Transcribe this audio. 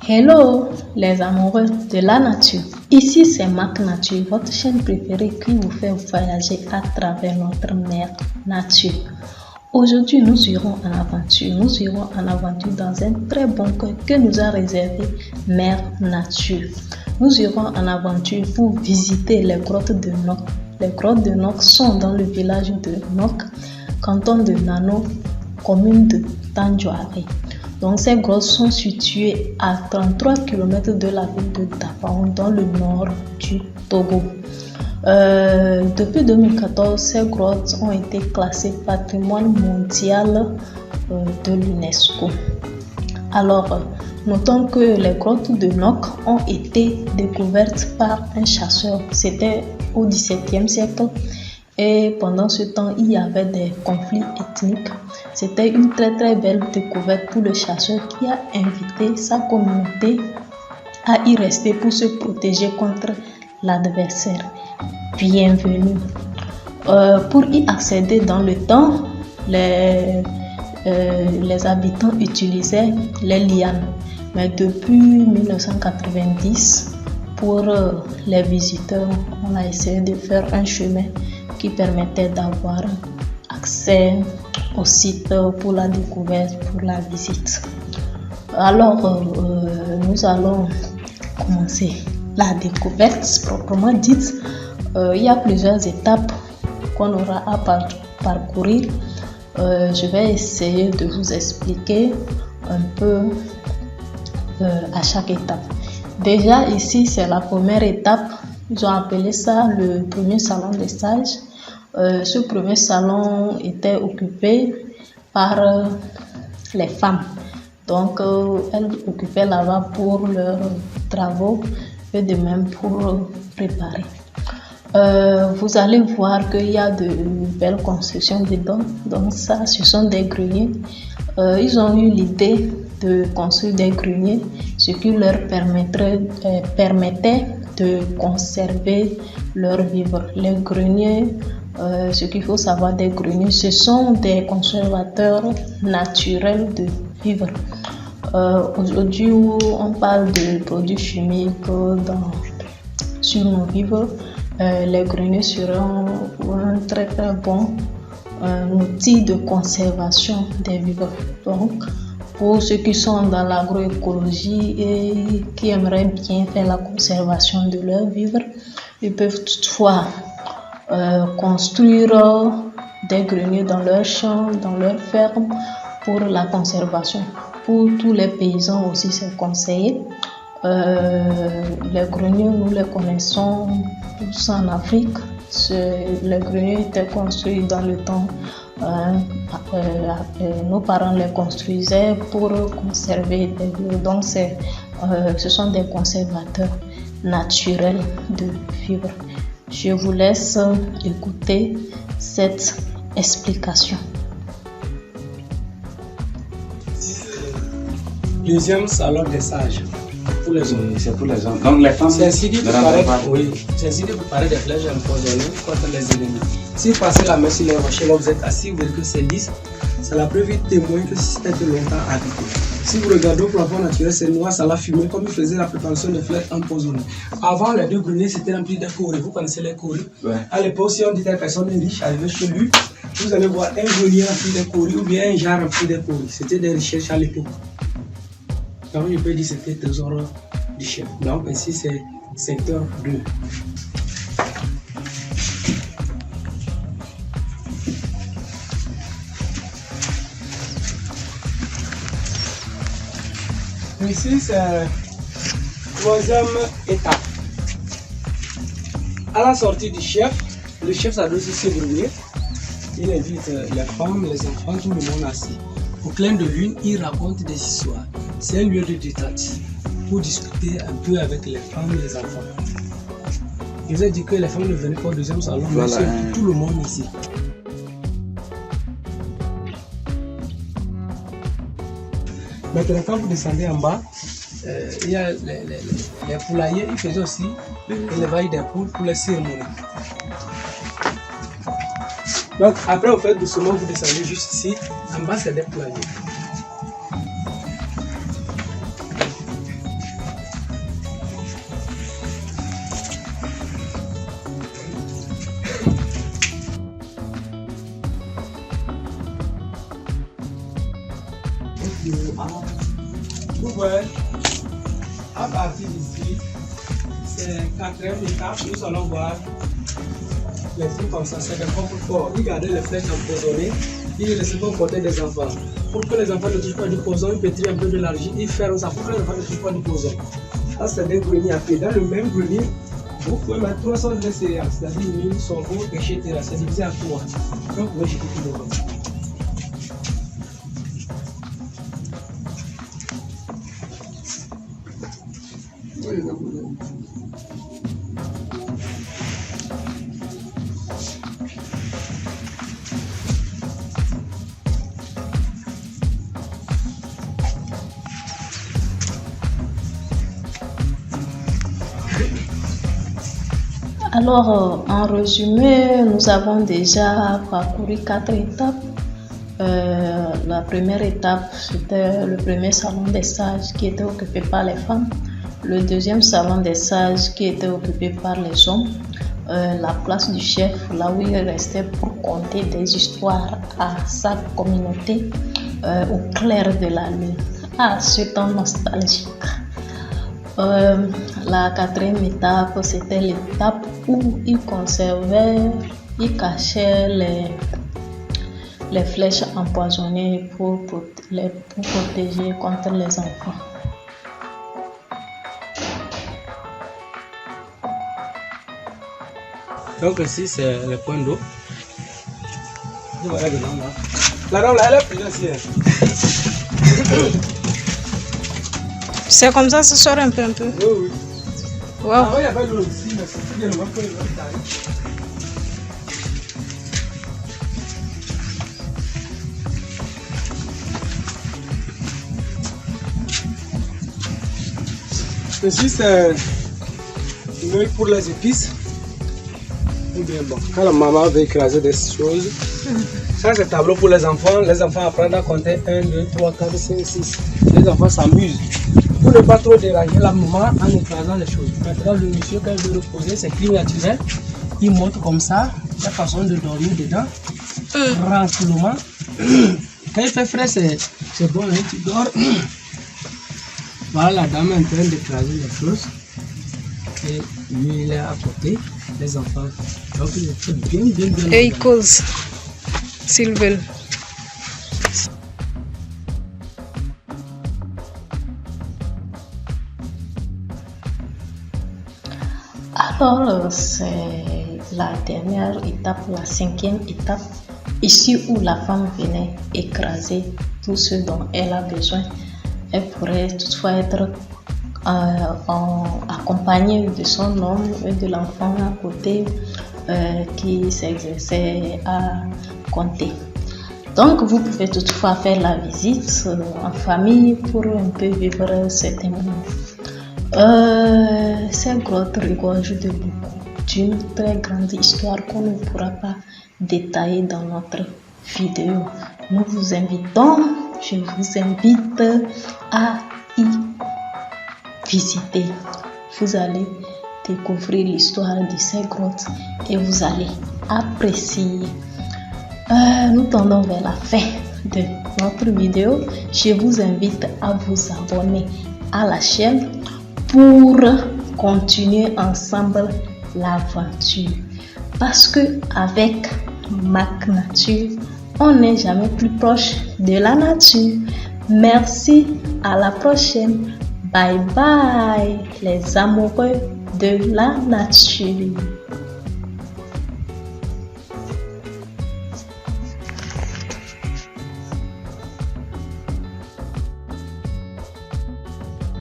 Hello les amoureux de la nature. Ici c'est Mac Nature, votre chaîne préférée qui vous fait voyager à travers notre mère nature. Aujourd'hui nous irons en aventure. Nous irons en aventure dans un très bon cœur que nous a réservé Mère Nature. Nous irons en aventure pour visiter les grottes de Nok. Les grottes de Nok sont dans le village de Nok, canton de Nano, commune de Tandjoari. Donc, ces grottes sont situées à 33 km de la ville de Dapaon, dans le nord du Togo. Depuis 2014, ces grottes ont été classées patrimoine mondial de l'UNESCO. Alors, notons que les grottes de Nok ont été découvertes par un chasseur. C'était au XVIIe siècle. Et pendant ce temps, il y avait des conflits ethniques. C'était une très très belle découverte pour le chasseur qui a invité sa communauté à y rester pour se protéger contre l'adversaire. Bienvenue. Pour y accéder dans le temps, les habitants utilisaient les lianes. Mais depuis 1990, pour les visiteurs, on a essayé de faire un chemin qui permettait d'avoir accès au site pour la découverte, pour la visite. Alors, nous allons commencer la découverte proprement dite. Il y a plusieurs étapes qu'on aura à parcourir. Je vais essayer de vous expliquer un peu à chaque étape. Déjà ici, c'est la première étape. Ils ont appelé ça le premier salon des sages. Ce premier salon était occupé par les femmes. Donc, elles occupaient là-bas pour leurs travaux et de même pour préparer. Vous allez voir qu'il y a de belles constructions dedans. Donc ça, ce sont des greniers. Ils ont eu l'idée de construire des greniers, ce qui leur permettait de conserver leurs vivres. Les greniers, ce qu'il faut savoir des greniers, ce sont des conservateurs naturels de vivres. Aujourd'hui, on parle de produits chimiques sur nos vivres. Les greniers seront un très très bon outil de conservation des vivres. Donc, pour ceux qui sont dans l'agroécologie et qui aimeraient bien faire la conservation de leurs vivres, ils peuvent toutefois construire des greniers dans leurs champs, dans leurs fermes pour la conservation. Pour tous les paysans aussi, c'est conseillé. Les greniers, nous les connaissons tous en Afrique. Les greniers étaient construits dans le temps. Nos parents les construisaient pour conserver des vivres. Donc, ce sont des conservateurs naturels de vivres. Je vous laisse écouter cette explication. Deuxième salon des sages. Pour les hommes. C'est pour les hommes. Donc les femmes. C'est ainsi que vous parlez des flèches empoisonnées contre les ennemis. Si vous passez la main sur les rochers, là vous êtes assis, vous voyez que c'est lisse. C'est la preuve témoigne que c'était de longtemps habité. Si vous regardez au plafond naturel, c'est noir, ça l'a fumé comme ils faisaient la préparation des flèches empoisonnées. Avant, les deux greniers c'était rempli de coris. Vous connaissez les coris? Ouais. À l'époque, si on dit que la personne est riche, arrivée chez lui, vous allez voir un grenier rempli de coris ou bien un jar rempli de coris. C'était des richesses à l'époque. Donc, je peux dire que c'était trésor du chef. Donc, ici, c'est secteur 2. Ici, c'est la troisième étape. À la sortie du chef, le chef s'adresse ses greniers. Il invite les femmes, les enfants, tout le monde assis. Au clin de lune, il raconte des histoires. C'est un lieu de détente pour discuter un peu avec les femmes et les enfants. Je vous ai dit que les femmes ne venaient pas au deuxième salon, mais c'est pour tout le monde ici. Maintenant, quand vous descendez en bas, il y a les poulaillers, ils faisaient aussi l'élevage des poules pour les cérémonies. Donc après, vous faites doucement, vous descendez juste ici. En bas, c'est des poulaillers. Vous voyez, à partir d'ici, c'est 4e étape, nous allons voir les trucs comme ça, c'est des coffres-forts. Regardez les flèches empoisonnées, ils ne laissent pas porter des enfants. Pour que les enfants ne touchent pas du poison, ils pétrissent un peu de l'argile, ils ferment ça pour que les enfants ne touchent pas du poison. Ça, c'est des greniers à pied. Dans le même grenier, vous pouvez mettre 300 de céréales, c'est-à-dire 1000, sorgho, etc. C'est divisé à 3. Donc, vous pouvez jeter tout le monde. Alors, en résumé, nous avons déjà parcouru 4 étapes. La première étape, c'était le premier salon des sages qui était occupé par les femmes. Le deuxième salon des sages qui était occupé par les hommes. La place du chef, là où il restait pour conter des histoires à sa communauté au clair de la lune. Ah, ce temps nostalgique. La quatrième étape, c'était l'étape où il conservait, il cachait les flèches empoisonnées pour protéger contre les enfants. Donc ici, c'est le point d'eau. Voilà dedans là. La dame là, elle est plus ancienne. C'est comme ça, ça sort un peu. Oui, oui. Wow. Avant, il y avait l'eau ici, mais c'est bien le même que l'eau arrive. Ceci, c'est une œil pour les épices. Ou bien bon, quand la maman veut écraser des choses, ça c'est tableau pour les enfants apprennent à compter 1, 2, 3, 4, 5, 6. Les enfants s'amusent. Pour ne pas trop déranger la maman en écrasant les choses. Maintenant, le monsieur, quand il veut reposer, c'est clim naturel. Il monte comme ça, la façon de dormir dedans, tranquillement. Quand il fait frais, c'est bon, hein, tu dors. Voilà la dame est en train d'écraser les choses. Et lui, il est à côté, les enfants. Donc, il est bien. Et ils causent, s'ils veulent. Alors, c'est la dernière étape, la 5e étape, ici où la femme venait écraser tout ce dont elle a besoin. Elle pourrait toutefois être accompagnée de son homme et de l'enfant à côté qui s'exerçait à compter. Donc, vous pouvez toutefois faire la visite en famille pour un peu vivre cet moment. Ces grottes regorgent de beaucoup d'une très grande histoire qu'on ne pourra pas détailler dans notre vidéo. Je vous invite à y visiter. Vous allez découvrir l'histoire de ces grottes et vous allez apprécier. Nous tendons vers la fin de notre vidéo. Je vous invite à vous abonner à la chaîne pour continuer ensemble l'aventure. Parce que avec Mac Nature, on n'est jamais plus proche de la nature. Merci, à la prochaine. Bye bye, les amoureux de la nature.